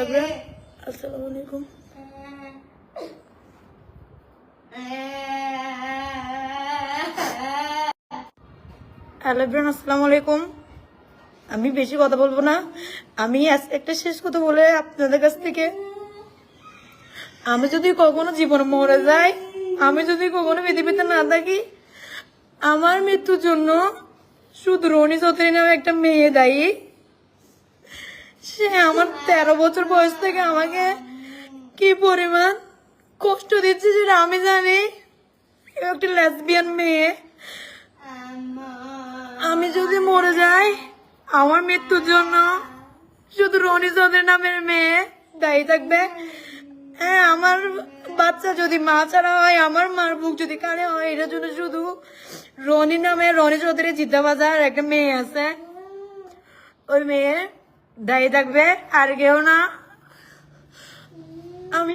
থাকবে। আসসালামু আলাইকুম। হ্যালো এভরিওয়ান, আসসালামু আলাইকুম। আমি বেশি কথা বলবো না, আমি একটা শেষ কথা বলে আপনাদের কাছ থেকে, আমি যদি কখনো জীবনে মরে যাই, আমি যদি কখনো পৃথিবীতে না থাকি, আমার মৃত্যুর জন্য শুধু রনি চৌধুরী নামে একটা মেয়ে দায়ী। সে আমার 13 বছর বয়স থেকে আমাকে কি পরিমাণ কষ্ট দিচ্ছে সেটা আমি জানি। একটা লেসবিয়ান মেয়ে। আমি যদি মরে যাই, আমার মৃত্যুর জন্য শুধু রনি চৌধুরী নামের মেয়ে দায়ী থাকবে। হ্যাঁ, আমার বাচ্চা যদি মা ছাড়া হয়, আমার মার বুক যদি কানে হয়, এটার জন্য শুধু রনি চৌধুরী জিদ্দাবাজার একটা মেয়ে আছে, ওই মেয়ে দায়ী থাকবে, আর কেউ না। আমি